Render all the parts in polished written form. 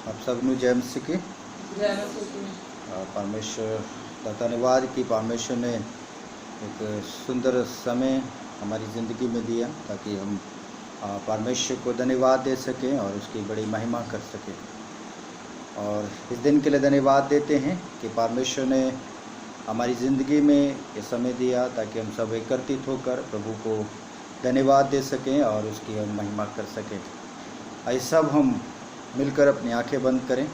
आप सबनों जय मसीह की। परमेश्वर का धन्यवाद कि परमेश्वर ने एक सुंदर समय हमारी ज़िंदगी में दिया ताकि हम परमेश्वर को धन्यवाद दे सकें और उसकी बड़ी महिमा कर सकें। और इस दिन के लिए धन्यवाद देते हैं कि परमेश्वर ने हमारी ज़िंदगी में ये समय दिया ताकि हम सब एकत्रित होकर प्रभु को धन्यवाद दे सकें और उसकी हम महिमा कर सकें। आइए सब हम मिलकर अपनी आंखें बंद करें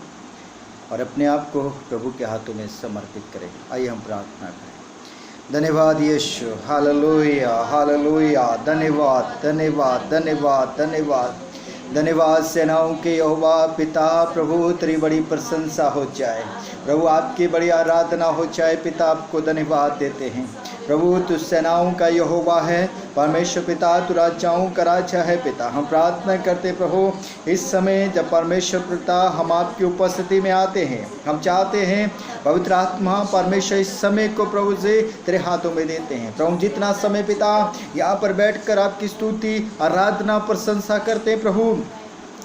और अपने आप को प्रभु के हाथों में समर्पित करें। आइए हम प्रार्थना करें। धन्यवाद यीशु, हालेलुया हालेलुया। धन्यवाद धन्यवाद धन्यवाद धन्यवाद धन्यवाद सेनाओं के यहोवा पिता, प्रभु तेरी बड़ी प्रशंसा हो जाए, प्रभु आपकी बड़ी आराधना हो जाए। पिता आपको धन्यवाद देते हैं प्रभु, तू सेनाओं का यहोवा है परमेश्वर पिता, तू राजाओं का राजा है पिता। हम प्रार्थना करते प्रभु इस समय जब परमेश्वर पिता हम आपकी उपस्थिति में आते हैं, हम चाहते हैं पवित्र आत्मा परमेश्वर इस समय को प्रभु से तेरे हाथों में देते हैं। प्रभु जितना समय पिता यहाँ पर बैठकर आपकी स्तुति आराधना प्रशंसा करते हैं प्रभु,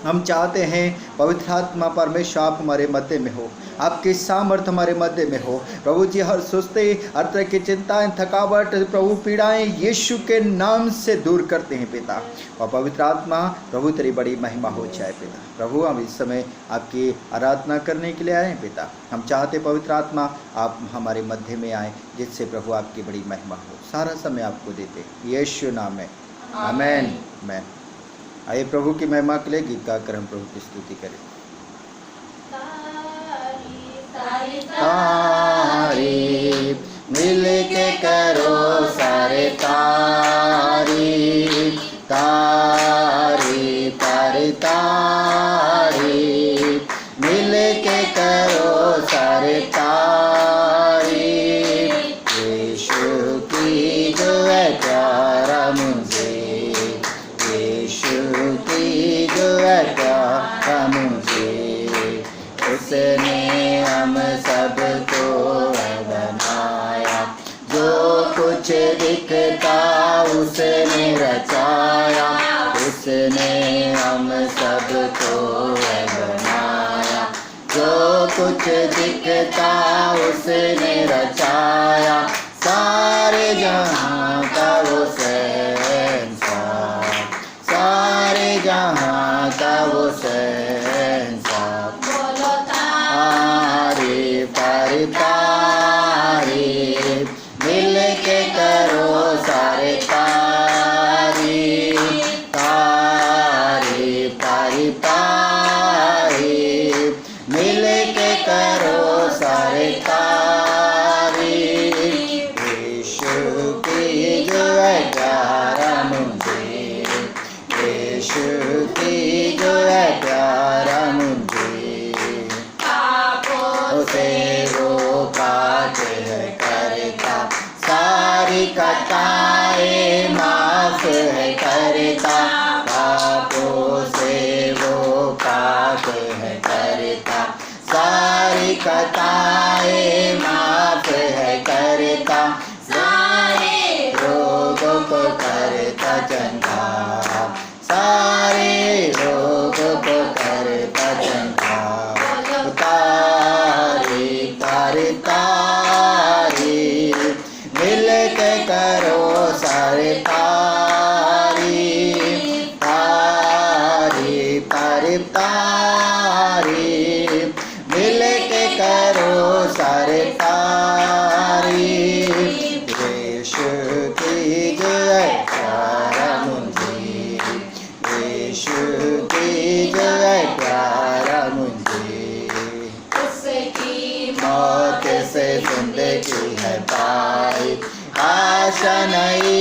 हम चाहते हैं पवित्र आत्मा परमेश्वर आप हमारे मध्य में हो, आपकी सामर्थ हमारे मध्य में हो प्रभु जी। हर सुस्ती, हर तरह की चिंताएं, थकावट, प्रभु पीड़ाएं यीशु के नाम से दूर करते हैं पिता। और पवित्र आत्मा प्रभु तेरी बड़ी महिमा हो जाए पिता। प्रभु हम इस समय आपकी आराधना करने के लिए आए हैं पिता। हम चाहते पवित्र आत्मा आप हमारे मध्य में आए जिससे प्रभु आपकी बड़ी महिमा हो। सारा समय आपको देते यीशु नाम में, आमेन आमेन। आइए प्रभु की महिमा के लिए गीत गाकर हम प्रभु की स्तुति करें। तारीफ मिल के करो सारे तारीफ, तारीफ तारीफ मिल के करो सारे तारीफ। यीशु की जो है प्यारा मुझे, यीशु की जो है प्यारा मुझे, उसने हम सबको बनाया। जो कुछ दिखता उसने रचाया, उसने हम सबको बनाया। जो कुछ दिखता उसने रचाया, सारे जहां का वो शहंशाह, सारे जहां का वो शहंशाह। तारीफ तारीफ मिल के करो सारे तारीफ, तारीफ तारीफ तारीफ मिल के करो सारे तारीफ। यीशु की जो है प्यारा मुझे, यीशु की जो है प्यारा मुझे, उसे वो पाक है करता, सारी खताएं माफ है करता। पापों से वो पाक है करता, सारी खताएं माफ है करता। सारे रोगों को करता चंगा, सारे रोगों को करता चंगा। तारीफ तारीफ तारीफ मिल के करो सारे तारीफ, तारीफ तारीफ तारीफ मिल के करो सारे तारीफ। यीशु की जो है प्यारा मुझे, यीशु की जो है प्यारा मुझे, मौत से जिंदगी है पाई, आशा नई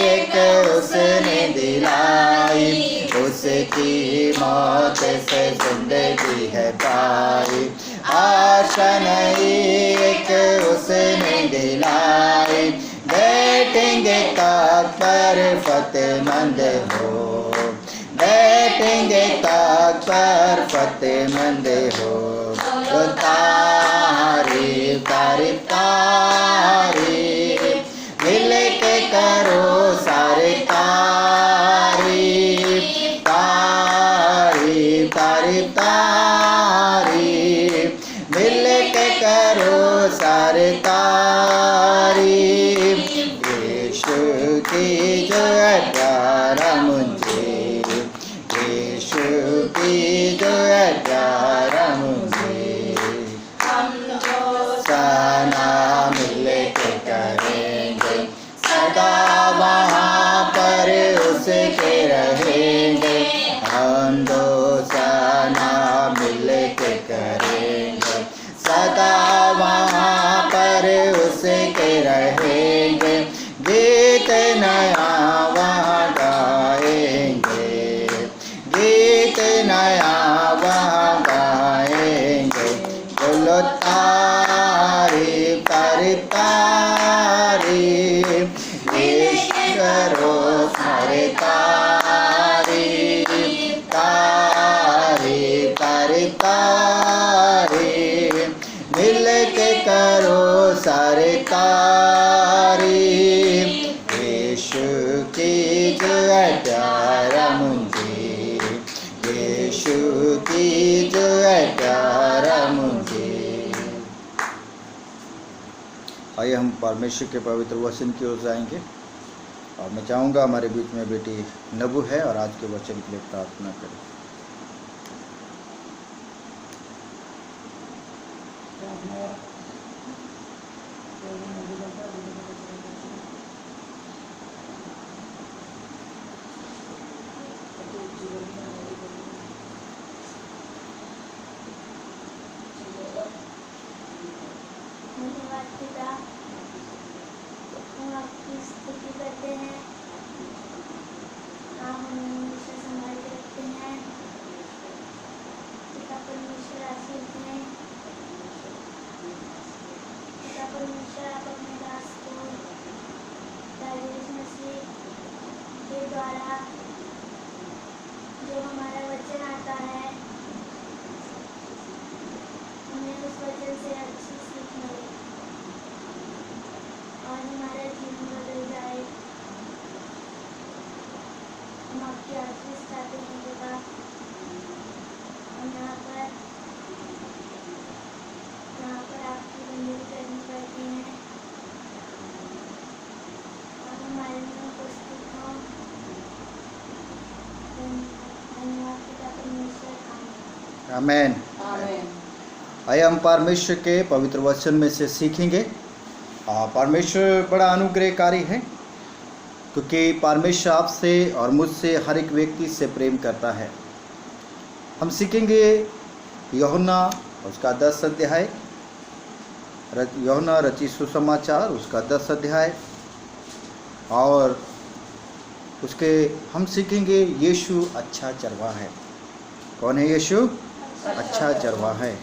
एक उसने दिलाई। उसकी मौत से जिंदगी है पाई, आशा नई एक उसने दिलाई। बैठेंगे ताक पर फतेहमंद हो, बैठेंगे ताक पर फतेहमंद हो। तो तारीफ तारीफ तारीफ मिल के करो सारे तारीफ, तारीफ तारीफ तारीफ तारीफ, यीशु की जो है प्यारा मुझे, यीशु की जो है प्यारा मुझे। हम जो सना मिल के करेंगे, सदा वहाँ पर उसके रहेंगे। हम दो सना मिल के करेंगे, सदा वहाँ पर उसके रहेंगे। गीत नया वहाँ गाएंगे, गीत नया वहाँ गाएंगे। बोलो तारीफ तारीफ तारीफ, यीशु करो सारे तारीफ तारीफ तारीफ तारीफ, मिल के करो सारे तारीफ। यीशु की जो है प्यारा मुझे, यीशु की जो है प्यारा मुझे। आइए हम परमेश्वर के पवित्र वचन की ओर जाएंगे, और मैं चाहूँगा हमारे बीच में बेटी नबू है और आज के वचन के लिए प्रार्थना करें। धन्यवाद पिता, हम आपकी स्तुति करते हैं, आप हमें हमेशा संभाल के रखते हैं। पिता परमेश्वर आशीष दें, पिता परमेश्वर आप अपने दास को यीशु मसीह के द्वारा जो हमारा वचन आता है, हमें उस वचन से अच्छी सीख मिले और हमारा जीवन बदल जाए। हम आपकी आशीष चाहते हैं पिता। हम यहाँ पर आपकी बंदगी करनी पड़ती हैं और हमारे में उपस्थित हो। धन्यवाद पिता परमेश्वर, आमेन। आमीन। आइए हम परमेश्वर के पवित्र वचन में से सीखेंगे। परमेश्वर बड़ा अनुग्रहकारी है, क्योंकि परमेश्वर आपसे और मुझसे हर एक व्यक्ति से प्रेम करता है। हम सीखेंगे यूहन्ना उसका 10 अध्याय, यूहन्ना रचित सुसमाचार उसका 10 अध्याय, और उसके हम सीखेंगे यीशु अच्छा चरवाहा है। कौन है यीशु? अच्छा चरवाहा है।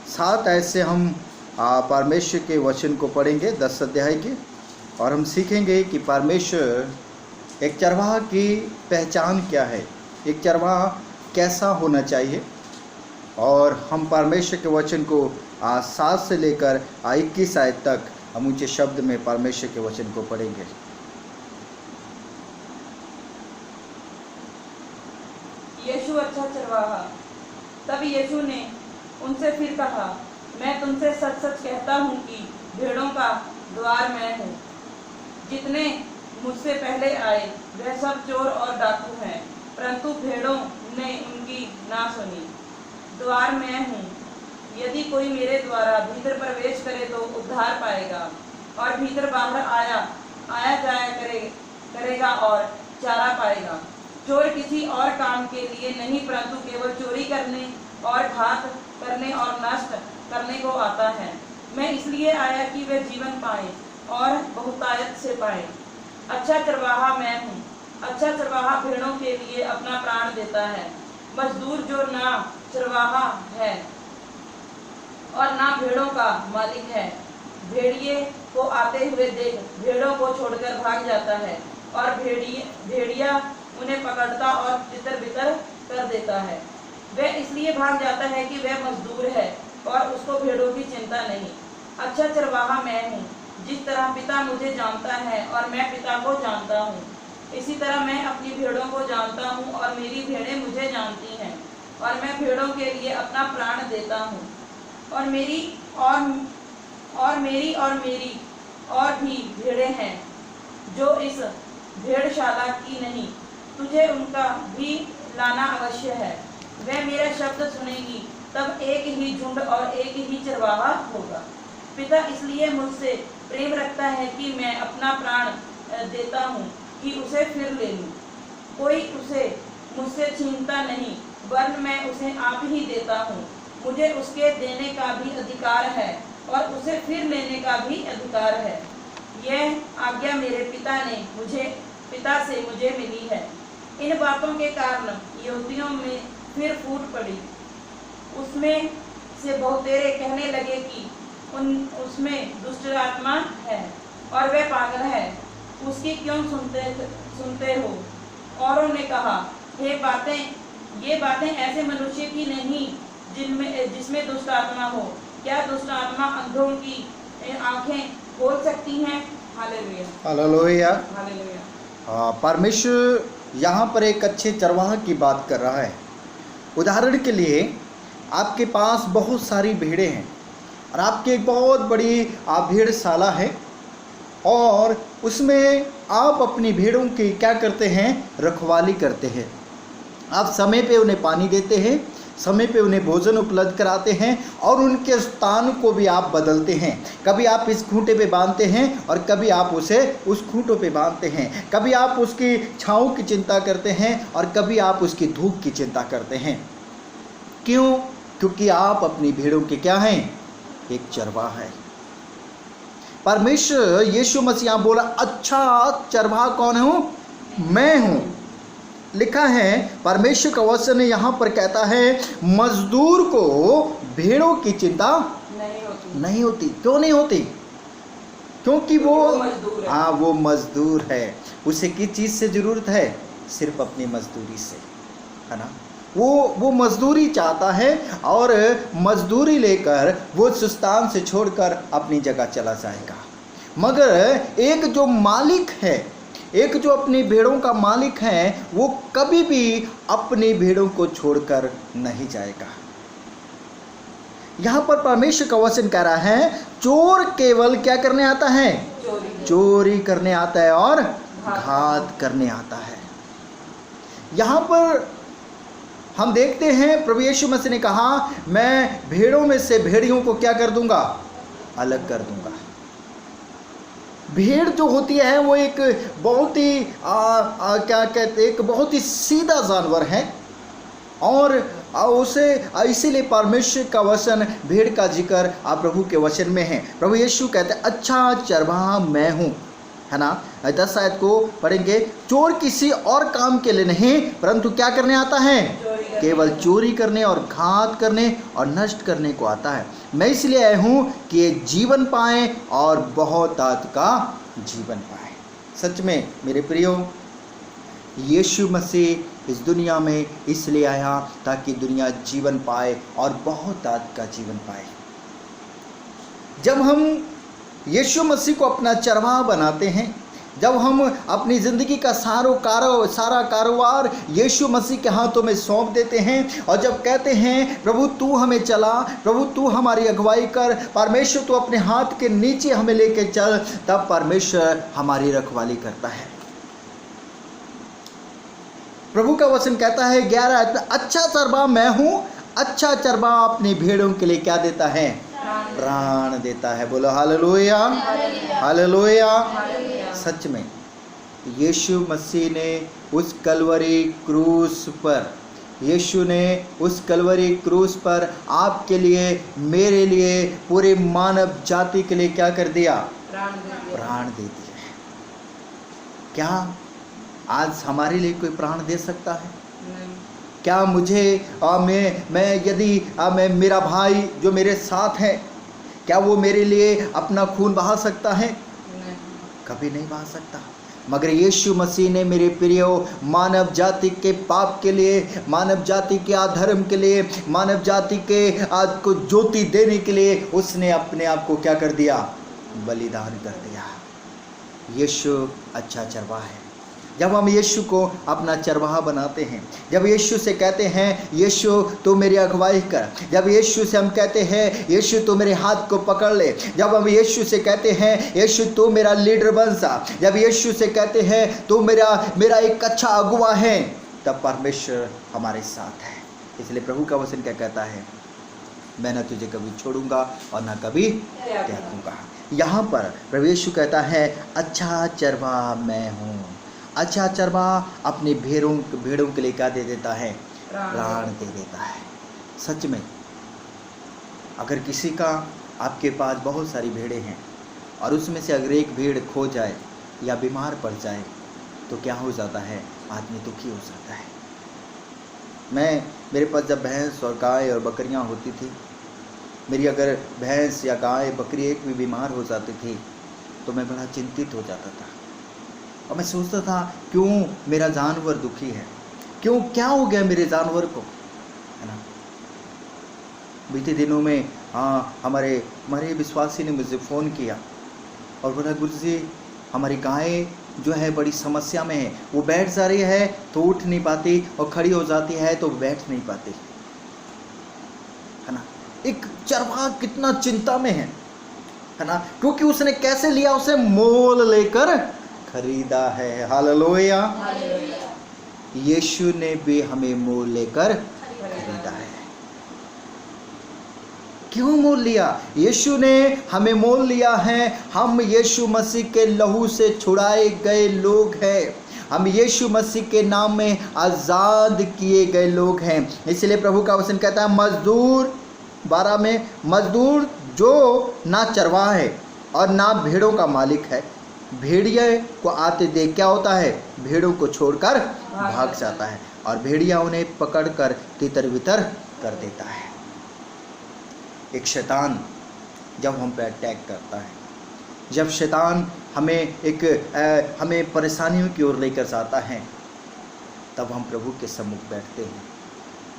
7 ऐसे हम परमेश्वर के वचन को पढ़ेंगे 10 अध्याय के, और हम सीखेंगे कि परमेश्वर एक चरवाहा की पहचान क्या है, एक चरवाहा कैसा होना चाहिए। और हम परमेश्वर के वचन को 7 से लेकर 21 आयत तक हम ऊंचे शब्द में परमेश्वर के वचन को पढ़ेंगे। यीशु अच्छा चरवाहा। तब यीशु ने उनसे फिर कहा, मैं तुमसे सच सच कहता हूँ कि भेड़ों का द्वार मैं हूँ। जितने मुझसे पहले आए वह सब चोर और डाकू हैं, परंतु भेड़ों ने उनकी ना सुनी। द्वार मैं हूँ, यदि कोई मेरे द्वारा भीतर प्रवेश करे तो उद्धार पाएगा और भीतर बाहर आया जाया करेगा और चारा पाएगा। चोर किसी और काम के लिए नहीं, परंतु केवल चोरी करने और घात करने और नष्ट करने को आता है। मैं इसलिए आया कि वे जीवन पाए और बहुतायत से पाए। अच्छा चरवाहा मैं हूँ। अच्छा चरवाहा भेड़ों के लिए अपना प्राण देता है। मजदूर जो ना चरवाहा है और ना भेड़ों का मालिक है, भेड़िए को आते हुए देख भेड़ों को छोड़कर भाग जाता है और भेड़िया उन्हें पकड़ता और तितर बितर कर देता है। वह इसलिए भाग जाता है कि वह मजदूर है और उसको भेड़ों की चिंता नहीं। अच्छा चरवाहा मैं हूँ। जिस तरह पिता मुझे जानता है और मैं पिता को जानता हूँ, इसी तरह मैं अपनी भेड़ों को जानता हूँ और मेरी भेड़ें मुझे जानती हैं और मैं भेड़ों के लिए अपना प्राण देता हूँ। और और मेरी और भी भेड़ें हैं जो इस भेड़शाला की नहीं, तुझे उनका भी लाना अवश्य है। वह मेरा शब्द सुनेगी, तब एक ही झुंड और एक ही चरवाहा होगा। पिता इसलिए मुझसे प्रेम रखता है कि मैं अपना प्राण देता हूँ कि उसे फिर ले लूँ। कोई उसे मुझसे छीनता नहीं, वरन मैं उसे आप ही देता हूँ। मुझे उसके देने का भी अधिकार है और उसे फिर लेने का भी अधिकार है। यह आज्ञा मेरे पिता से मुझे मिली है। इन बातों के कारण यहूदियों में फिर फूट पड़ी। उसमें से बहुतेरे कहने लगे कि उसमें दुष्ट आत्मा है और वह पागल है, उसकी क्यों सुनते हो। औरों ने कहा, ये बातें ऐसे मनुष्य की नहीं जिसमें दुष्ट आत्मा हो। क्या दुष्ट आत्मा अंधों की आंखें खोल सकती हैं? Hallelujah, hallelujah. हालेलुया। परमेश्वर यहाँ पर एक अच्छे चरवाहा की बात कर रहा है। उदाहरण के लिए आपके पास बहुत सारी भेड़ें हैं और आपकी एक बहुत बड़ी भेड़शाला है और उसमें आप अपनी भेड़ों की क्या करते हैं? रखवाली करते हैं। आप समय पे उन्हें पानी देते हैं, समय पे उन्हें भोजन उपलब्ध कराते हैं और उनके स्थान को भी आप बदलते हैं। कभी आप इस खूंटे पे बांधते हैं और कभी आप उसे उस खूंटों पे बांधते हैं। कभी आप उसकी छाँव की चिंता करते हैं और कभी आप उसकी धूप की चिंता करते हैं। क्यों? क्योंकि आप अपनी भेड़ों के क्या हैं? एक चरवाहा है। परमेश्वर यीशु मसीह बोला, अच्छा चरवाहा कौन हूँ? मैं हूँ। लिखा है, परमेश्वर का वचन यहाँ पर कहता है, मजदूर को भेड़ों की चिंता नहीं होती। क्यों नहीं होती? क्योंकि वो मजदूर है। उसे किस चीज़ से ज़रूरत है? सिर्फ अपनी मजदूरी से, है ना। वो मजदूरी चाहता है और मजदूरी लेकर वो उस स्थान से छोड़कर अपनी जगह चला जाएगा। मगर एक जो मालिक है, एक जो अपनी भेड़ों का मालिक है, वो कभी भी अपनी भेड़ों को छोड़कर नहीं जाएगा। यहाँ पर परमेश्वर का वचन कह रहा है, चोर केवल क्या करने आता है? चोरी करने आता है और घात करने आता है। यहाँ पर हम देखते हैं प्रभु यीशु मसीह ने कहा, मैं भेड़ों में से भेड़ियों को क्या कर दूंगा? अलग कर दूंगा। भेड़ जो होती है वो एक बहुत ही क्या कहते, एक बहुत ही सीधा जानवर है और उसे इसीलिए परमेश्वर का वचन भेड़ का जिक्र प्रभु के वचन में है। प्रभु यीशु कहते हैं, अच्छा चरवाहा मैं हूँ, है ना। 10 आयत को पढ़ेंगे। चोर किसी और काम के लिए नहीं, परंतु क्या करने आता है? केवल चोरी करने और घात करने और नष्ट करने को आता है। मैं इसलिए आया हूँ कि ये जीवन पाएं और बहुत का जीवन पाएं। सच में मेरे प्रियो, यीशु मसीह इस दुनिया में इसलिए आया ताकि दुनिया जीवन पाए और बहुत का जीवन पाए। जब हम यीशु मसीह को अपना चरवाहा बनाते हैं, जब हम अपनी ज़िंदगी का सारा कारोबार यीशु मसीह के हाथों में सौंप देते हैं और जब कहते हैं, प्रभु तू हमें चला, प्रभु तू हमारी अगुवाई कर, परमेश्वर तू अपने हाथ के नीचे हमें लेके चल, तब परमेश्वर हमारी रखवाली करता है। प्रभु का वचन कहता है 11 आयत में, अच्छा चरवाहा मैं हूँ। अच्छा चरवाहा अपनी भेड़ों के लिए क्या देता है? प्राण देता है। बोलो हालेलुया, हालेलुया। सच में यीशु मसीह ने उस कलवरी क्रूस पर, यीशु ने उस कलवरी क्रूस पर आपके लिए, मेरे लिए, पूरे मानव जाति के लिए क्या कर दिया? प्राण दे दिया। क्या आज हमारे लिए कोई प्राण दे सकता है? क्या मुझे मैं यदि मेरा भाई जो मेरे साथ है, क्या वो मेरे लिए अपना खून बहा सकता है? कभी नहीं बहा सकता। मगर यीशु मसीह ने मेरे प्रियो मानव जाति के पाप के लिए, मानव जाति के अधर्म के लिए, मानव जाति के आज को ज्योति देने के लिए उसने अपने आप को क्या कर दिया? बलिदान कर दिया। यीशु अच्छा चरवाहा है। जब हम यीशु को अपना चरवाहा बनाते हैं, जब यीशु से कहते हैं यीशु तू मेरी अगुवाई कर, जब यीशु से हम कहते हैं यीशु तू मेरे हाथ को पकड़ ले, जब हम यीशु से कहते हैं यीशु तू मेरा लीडर बन सा, जब यीशु से कहते हैं तू मेरा एक अच्छा अगुवा है, तब परमेश्वर हमारे साथ है। इसलिए प्रभु का वचन क्या कहता है, मैं न तुझे कभी छोड़ूंगा और न कभी त्यागूंगा। यहाँ पर प्रभु यीशु कहता है अच्छा चरवाहा मैं हूँ। अच्छा चरवाहा अपनी भेड़ों के लिए क्या दे देता है, प्राण दे देता है। सच में अगर किसी का आपके पास बहुत सारी भेड़ें हैं और उसमें से अगर एक भेड़ खो जाए या बीमार पड़ जाए तो क्या हो जाता है, आदमी दुखी हो जाता है। मेरे पास जब भैंस और गाय और बकरियां होती थी, मेरी अगर भैंस या गाय बकरी एक भी बीमार हो जाती थी तो मैं बड़ा चिंतित हो जाता था और मैं सोचता था क्यों मेरा जानवर दुखी है, क्यों, क्या हो गया मेरे जानवर को, है ना। बीते दिनों में हमारे विश्वासी ने मुझे फ़ोन किया और बोला गुरुजी हमारी गाय जो है बड़ी समस्या में है, वो बैठ जा रही है तो उठ नहीं पाती और खड़ी हो जाती है तो बैठ नहीं पाती, है ना। एक चरवाहा कितना चिंता में है ना, क्योंकि उसने कैसे लिया, उसे मोल लेकर खरीदा है। हालेलुया। यीशु ने भी हमें मोल लेकर खरीदा है। क्यों मोल लिया? यीशु ने हमें मोल लिया है। हम यीशु मसीह के लहू से छुड़ाए गए लोग हैं। हम यीशु मसीह के नाम में आज़ाद किए गए लोग हैं। इसलिए प्रभु का वचन कहता है मजदूर 12 में, मजदूर जो ना चरवाहा है और ना भेड़ों का मालिक है, भेड़िए को आते देख क्या होता है, भेड़ों को छोड़कर भाग जाता है और भेड़िया उन्हें पकड़कर तितर बितर कर देता है। एक शैतान जब हम पे अटैक करता है, जब शैतान हमें परेशानियों की ओर लेकर जाता है, तब हम प्रभु के सम्मुख बैठते हैं,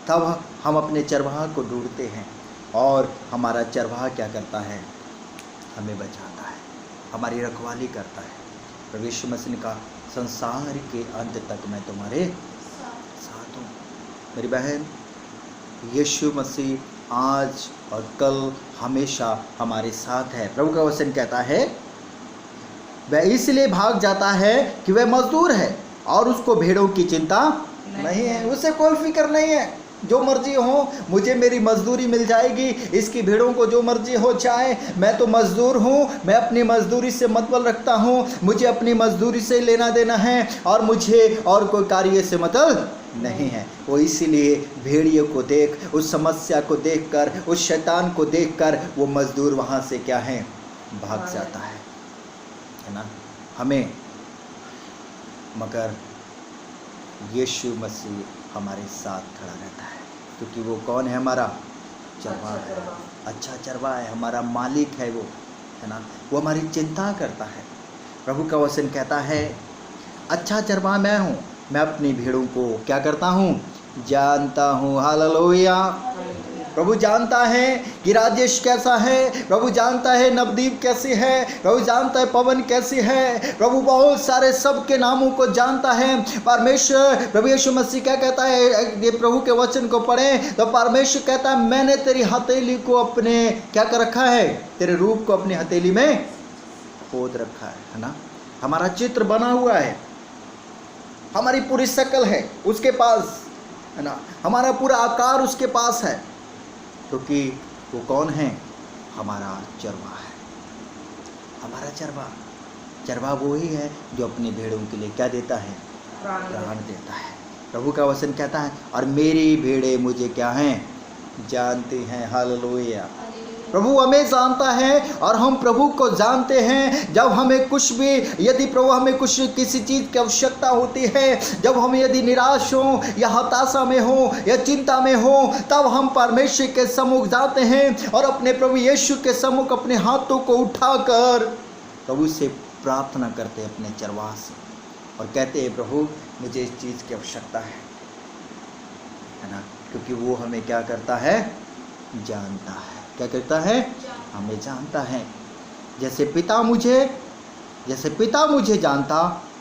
तब हम अपने चरवाहा को ढूंढते हैं और हमारा चरवाहा क्या करता है, हमें बचाता है, हमारी रखवाली करता है। प्रभु यीशु मसीह ने कहा संसार के अंत तक मैं तुम्हारे साथ हूँ। मेरी बहन, यीशु मसीह आज और कल हमेशा हमारे साथ है। प्रभु का वचन कहता है वह इसलिए भाग जाता है कि वह मजदूर है और उसको भेड़ों की चिंता नहीं है, उसे कोई फिक्र नहीं है। जो मर्जी हो मुझे मेरी मजदूरी मिल जाएगी, इसकी भेड़ों को जो मर्जी हो जाए, मैं तो मजदूर हूँ, मैं अपनी मजदूरी से मतलब रखता हूँ, मुझे अपनी मजदूरी से लेना देना है और मुझे और कोई कार्य से मतलब नहीं है। वो इसीलिए भेड़ियों को देख, उस समस्या को देखकर, उस शैतान को देखकर वो मजदूर वहाँ से क्या है, भाग जाता है ना। हमें मगर यीशु मसीह हमारे साथ खड़ा रहता है, क्योंकि वो कौन है, हमारा चरवाहा है, अच्छा चरवाहा है, हमारा मालिक है वो, है ना। वो हमारी चिंता करता है। प्रभु का वचन कहता है अच्छा चरवाहा मैं हूँ, मैं अपनी भेड़ों को क्या करता हूँ, जानता हूँ। हालेलुया। प्रभु जानता है कि राजेश कैसा है, प्रभु जानता है नवदीप कैसी है, प्रभु जानता है पवन कैसी है, प्रभु बहुत सारे सबके नामों को जानता है। परमेश्वर प्रभु यीशु मसीह क्या कहता है, ये प्रभु के वचन को पढ़ें तो परमेश्वर कहता है मैंने तेरी हथेली को अपने क्या कर रखा है, तेरे रूप को अपनी हथेली में खोद रखा है ना। हमारा चित्र बना हुआ है, हमारी पूरी शक्ल है उसके पास, है ना, हमारा पूरा आकार उसके पास है, क्योंकि वो कौन है, हमारा चरवाहा है। हमारा चरवाहा वो ही है जो अपनी भेड़ों के लिए क्या देता है, प्राण देता है। प्रभु का वचन कहता है और मेरी भेड़ें मुझे क्या हैं, जानती हैं। हालेलुया। प्रभु हमें जानता है और हम प्रभु को जानते हैं। जब हमें कुछ भी, यदि प्रभु हमें कुछ किसी चीज़ की आवश्यकता होती है, जब हम यदि निराश हो या हताशा में हो या चिंता में हो, तब हम परमेश्वर के सम्मुख जाते हैं और अपने प्रभु यीशु के सम्मुख अपने हाथों को उठाकर प्रभु से प्रार्थना करते हैं, अपने चरवाहा से, और कहते हैं प्रभु मुझे इस चीज़ की आवश्यकता है ना। क्योंकि वो हमें क्या करता है, जानता है। क्या करता है, हमें जानता है। जैसे पिता मुझे जानता,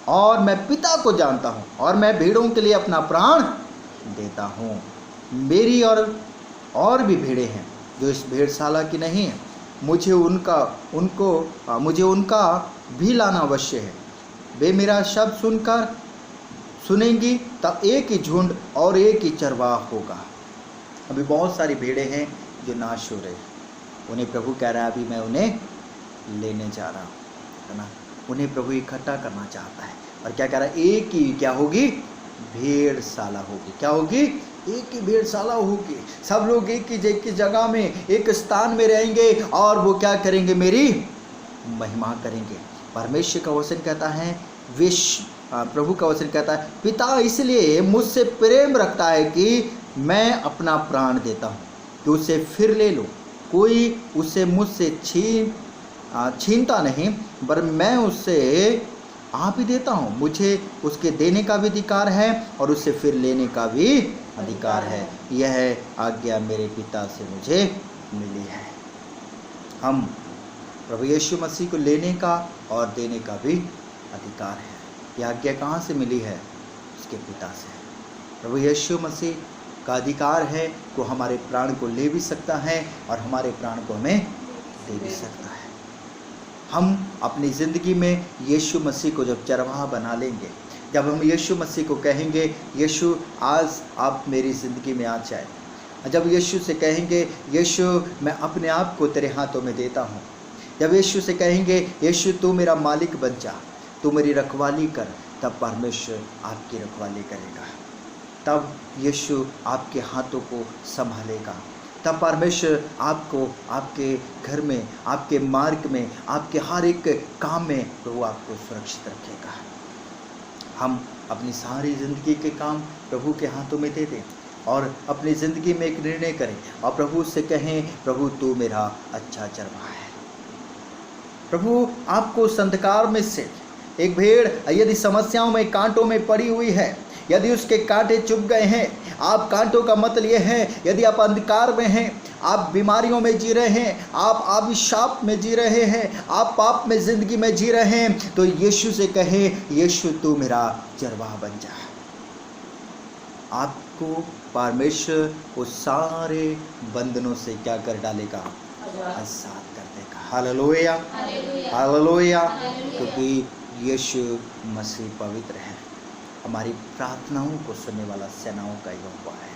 और मैं पिता को जानता हूँ और मैं भेड़ों के लिए अपना प्राण देता हूँ। मेरी और भी भेड़ें हैं जो इस भेड़शाला की नहीं है, मुझे उनका भी लाना अवश्य है। वे मेरा शब्द सुनेंगी, तब एक ही झुंड और एक ही चरवाहा होगा। अभी बहुत सारी भेड़ें हैं जो नाश हो रही, उन्हें प्रभु कह रहा है अभी मैं उन्हें लेने जा रहा हूँ, है ना। उन्हें प्रभु इकट्ठा करना चाहता है और क्या कह रहा है, एक ही क्या होगी, भेड़शाला होगी। क्या होगी, एक ही भेड़शाला होगी। सब लोग एक ही जगह में एक स्थान में रहेंगे और वो क्या करेंगे, मेरी महिमा करेंगे। परमेश्वर का वचन कहता है, प्रभु का वचन कहता है, पिता इसलिए मुझसे प्रेम रखता है कि मैं अपना प्राण देता हूँ कि उसे फिर ले लो। कोई उसे मुझसे छीनता नहीं, पर मैं उससे आप ही देता हूँ। मुझे उसके देने का भी अधिकार है और उससे फिर लेने का भी अधिकार है। यह आज्ञा मेरे पिता से मुझे मिली है। हम प्रभु यीशु मसीह को लेने का और देने का भी अधिकार है। यह आज्ञा कहाँ से मिली है, उसके पिता से। प्रभु यीशु मसीह का अधिकार है वो हमारे प्राण को ले भी सकता है और हमारे प्राण को हमें दे भी सकता है। हम अपनी ज़िंदगी में यीशु मसीह को जब चरवाहा बना लेंगे, जब हम यीशु मसीह को कहेंगे यीशु आज आप मेरी ज़िंदगी में आ जाए, जब यीशु से कहेंगे यीशु मैं अपने आप को तेरे हाथों में देता हूँ, जब यीशु से कहेंगे यीशु तू मेरा मालिक बन जा, तू मेरी रखवाली कर, तब परमेश्वर आपकी रखवाली करेगा। तब यीशु आपके हाथों को संभालेगा। तब परमेश्वर आपको आपके घर में, आपके मार्ग में, आपके हर एक काम में प्रभु आपको सुरक्षित रखेगा। हम अपनी सारी ज़िंदगी के काम प्रभु के हाथों में दे दें और अपनी ज़िंदगी में एक निर्णय करें और प्रभु से कहें, प्रभु तू मेरा अच्छा चरवाहा है। प्रभु आपको उस अंधकार में से, एक भेड़ यदि समस्याओं में, कांटों में पड़ी हुई है, यदि उसके कांटे चुभ गए हैं, आप कांटों का मतलब यह है यदि आप अंधकार में हैं, आप बीमारियों में जी रहे हैं, आप अभिशाप में जी रहे हैं, आप पाप में ज़िंदगी में जी रहे हैं, तो यीशु से कहें यीशु तू मेरा चरवाहा बन जा। आपको परमेश्वर उस सारे बंधनों से क्या कर डालेगा, आज़ाद कर देगा। Hallelujah, hallelujah. क्योंकि यीशु मसीह पवित्र है, हमारी प्रार्थनाओं को सुनने वाला सेनाओं का यहोवा है।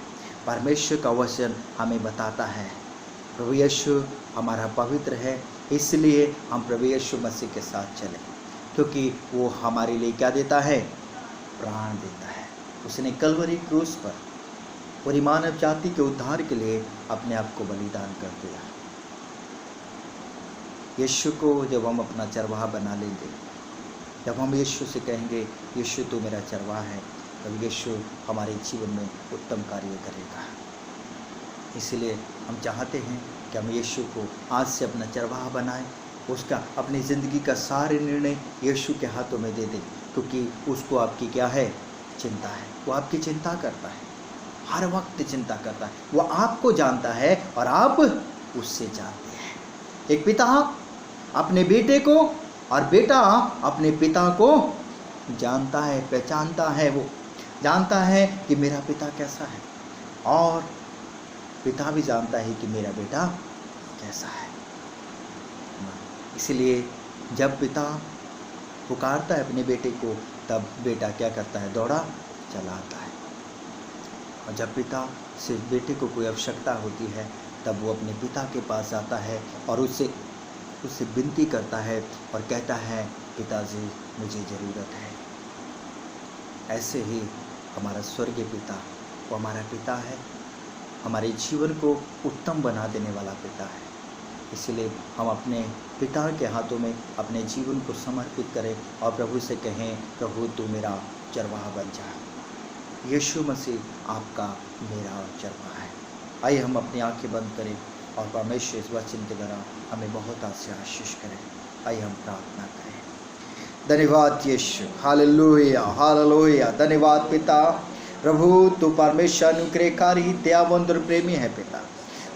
परमेश्वर का वचन हमें बताता है प्रभु यीशु हमारा पवित्र है, इसलिए हम प्रभु यीशु मसीह के साथ चलें, क्योंकि वो हमारे लिए क्या देता है, प्राण देता है। उसने कलवरी क्रूस पर पूरी मानव जाति के उद्धार के लिए अपने आप को बलिदान कर दिया। यीशु को जब हम अपना चरवाहा बना लेंगे, जब हम यीशु से कहेंगे यीशु तू मेरा चरवाहा है, तब यीशु हमारे जीवन में उत्तम कार्य करेगा। इसलिए हम चाहते हैं कि हम यीशु को आज से अपना चरवाहा बनाएं, उसका अपनी ज़िंदगी का सारे निर्णय यीशु के हाथों में दे दें, क्योंकि उसको आपकी क्या है, चिंता है। वो आपकी चिंता करता है, हर वक्त चिंता करता है। वो आपको जानता है और आप उससे जानते हैं। एक पिता अपने बेटे को और बेटा अपने पिता को जानता है, पहचानता है। वो जानता है कि मेरा पिता कैसा है और पिता भी जानता है कि मेरा बेटा कैसा है। इसलिए जब पिता पुकारता है अपने बेटे को, तब बेटा क्या करता है, दौड़ा चला आता है। और जब पिता से बेटे को कोई आवश्यकता होती है, तब वो अपने पिता के पास आता है और उससे विनती करता है और कहता है पिताजी मुझे ज़रूरत है। ऐसे ही हमारा स्वर्गीय पिता, वो हमारा पिता है, हमारे जीवन को उत्तम बना देने वाला पिता है। इसलिए हम अपने पिता के हाथों में अपने जीवन को समर्पित करें और प्रभु से कहें प्रभु तू मेरा चरवाहा बन जा। यीशु मसीह आपका मेरा चरवाहा है। आइए हम अपनी आंखें बंद करें और परमेश्वर इस वचन के द्वारा हमें बहुत आशीष करें। आइए हम प्रार्थना करें। धन्यवाद यीशु, हालेलुया हालेलुया। धन्यवाद पिता, प्रभु तू परमेश्वर अनुग्रहकारी, दयावंत और प्रेमी है पिता।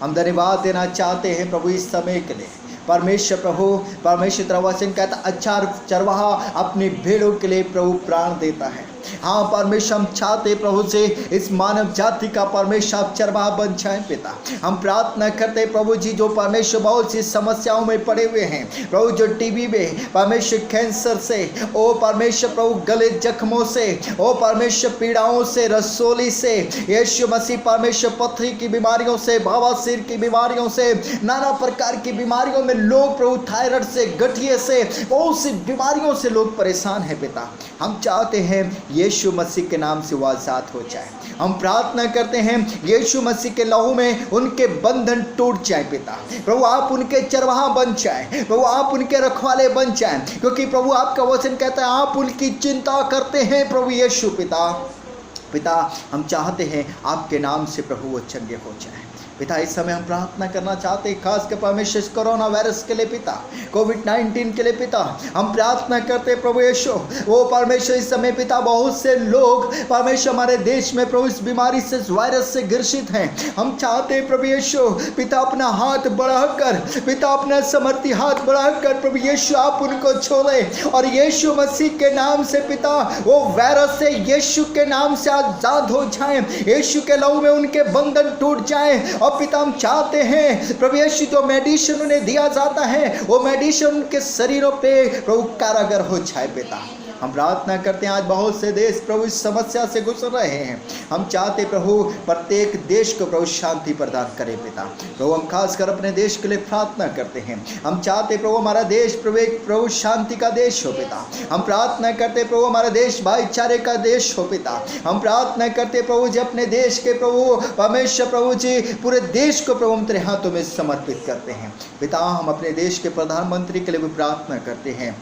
हम धन्यवाद देना चाहते हैं प्रभु इस समय के लिए। परमेश्वर प्रभु, परमेश्वर तेरा वचन कहता अच्छा चरवाहा अपनी भेड़ों के लिए प्रभु प्राण देता है। हाँ परमेश्वर, हम चाहते प्रभु से इस मानव जाति का परमेश्वर आप चरवाहा बन जाए पिता। हम प्रार्थना करते प्रभु जी, जो परमेश्वर बहुत सी समस्याओं में पड़े हुए हैं प्रभु, जो टीबी में परमेश्वर कैंसर से, ओ परमेश्वर प्रभु गले जख्मों से, ओ परमेश्वर पीड़ाओं से, रसोली से, यीशु मसीह परमेश्वर पथरी की बीमारियों से, बवासीर की बीमारियों से, नाना प्रकार की बीमारियों में लोग प्रभु, थायराइड से, गठिए से, बहुत सी बीमारियों से लोग परेशान हैं पिता। हम चाहते हैं यीशु मसीह के नाम से वो आजाद हो जाए। हम प्रार्थना करते हैं यीशु मसीह के लहू में उनके बंधन टूट जाए पिता। प्रभु आप उनके चरवाहा बन जाए, प्रभु आप उनके रखवाले बन जाए, क्योंकि प्रभु आपका वचन कहता है आप उनकी चिंता करते हैं प्रभु यीशु पिता। हम चाहते हैं आपके नाम से प्रभु वो चंगे हो जाए पिता। इस समय हम प्रार्थना करना चाहते हैं खासकर परमेश्वर कोरोना वायरस के लिए पिता, कोविड-19 के लिए पिता। हम प्रार्थना करते हैं प्रभु यीशु, वो परमेश्वर इस समय पिता बहुत से लोग परमेश्वर हमारे देश में प्रभु इस बीमारी से, इस वायरस से ग्रसित हैं। हम चाहते हैं प्रभु यीशु पिता अपना हाथ बढ़ाकर, पिता अपना समर्थी हाथ बढ़ाकर प्रभु यीशु आप उनको छोड़े और यीशु मसीह के नाम से पिता वो वायरस से यीशु के नाम से आजाद हो जाए, यीशु के लहू में उनके बंधन टूट जाए। और पिता हम चाहते हैं प्रभु यीशु जो मेडिसिन उन्हें दिया जाता है वो मेडिसिन उनके शरीरों पे प्रभु कारागर हो जाए पिता। हम प्रार्थना करते हैं आज बहुत से देश प्रभु इस समस्या से गुजर रहे हैं। हम चाहते प्रभु प्रत्येक देश को प्रभु शांति प्रदान करे पिता। प्रभु हम खासकर अपने देश के लिए प्रार्थना करते हैं। हम चाहते प्रभु हमारा देश प्रभु एक प्रभु शांति का देश हो पिता। हम प्रार्थना करते प्रभु हमारा देश भाईचारे का देश हो पिता। हम प्रार्थना करते प्रभु जी अपने देश के प्रभु परमेश्वर प्रभु जी पूरे देश को प्रभु हम तेरे हाथों में समर्पित करते हैं पिता। हम अपने देश के प्रधानमंत्री के लिए भी प्रार्थना करते हैं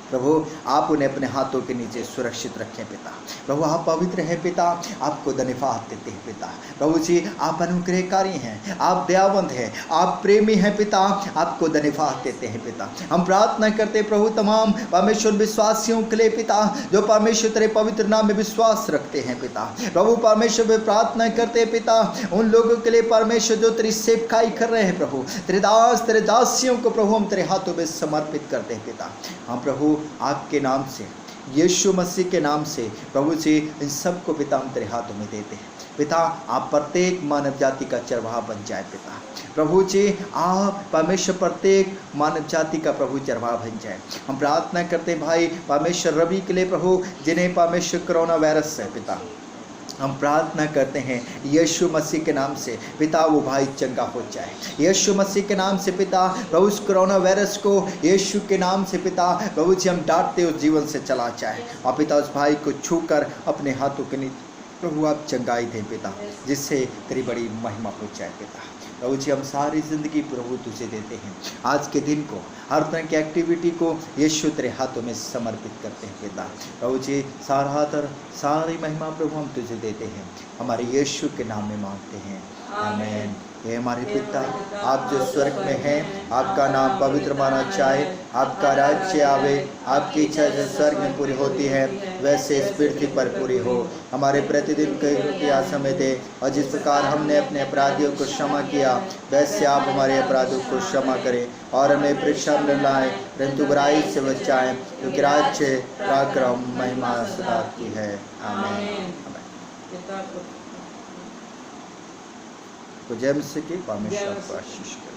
प्रभु आप उन्हें अपने हाथों के नीचे सुरक्षित रखें पिता। प्रभु आप पवित्र हैं पिता, आपको धन्यवाद देते हैं पिता। प्रभु जी आप अनुग्रहकारी हैं, आप दयावंत हैं, आप प्रेमी हैं पिता, आपको धन्यवाद देते हैं पिता। हम प्रार्थना करते हैं प्रभु तमाम परमेश्वर विश्वासियों के लिए पिता जो परमेश्वर तेरे पवित्र नाम में विश्वास रखते हैं पिता। प्रभु परमेश्वर में प्रार्थना करते हैं पिता उन लोगों के लिए परमेश्वर जो तेरी सेवकाई कर रहे हैं प्रभु, तेरे दास तेरे दासियों को प्रभु हम तेरे हाथों में समर्पित करते हैं पिता। हम प्रभु आपके नाम से, यीशु मसीह के नाम से प्रभु जी इन सबको पिता हम तेरे हाथों में देते हैं पिता। आप प्रत्येक मानव जाति का चरवाहा बन जाए पिता। प्रभु जी आप परमेश्वर प्रत्येक मानव जाति का प्रभु चरवाहा बन जाए। हम प्रार्थना करते हैं भाई परमेश्वर रवि के लिए प्रभु जिन्हें परमेश्वर कोरोना वायरस है पिता। हम प्रार्थना करते हैं यीशु मसीह के नाम से पिता वो भाई चंगा हो जाए। यीशु मसीह के नाम से पिता प्रभु उस कोरोना वायरस को यीशु के नाम से पिता प्रभु जी हम डांटते उस जीवन से चला जाए और पिता उस भाई को छूकर अपने हाथों के नीचे प्रभु आप चंगाई दें पिता, जिससे तेरी बड़ी महिमा हो जाए पिता। प्रभु जी हम सारी ज़िंदगी प्रभु तुझे देते हैं। आज के दिन को हर तरह की एक्टिविटी को यीशु तेरे हाथों में समर्पित करते हैं पिता। प्रभु जी सारी महिमा प्रभु हम तुझे देते हैं, हमारे यीशु के नाम में मांगते हैं, आमीन। हे हमारे पिता आप जो स्वर्ग में हैं, आपका नाम पवित्र माना जाए, आपका राज्य आवे, आपकी इच्छा जो स्वर्ग में पूरी होती है वैसे इस पृथ्वी पर पूरी हो। हमारे प्रतिदिन की रोटी आज हमें दे, और जिस प्रकार हमने अपने अपराधियों को क्षमा किया वैसे आप हमारे अपराधों को क्षमा करें, और हमें परीक्षा में लाए परंतु बुराई से बचाएं, क्योंकि राज्य पराक्रम महिमा सदा की है, आमीन। तो जय मसीह की परमेश्वर को आशीष करें।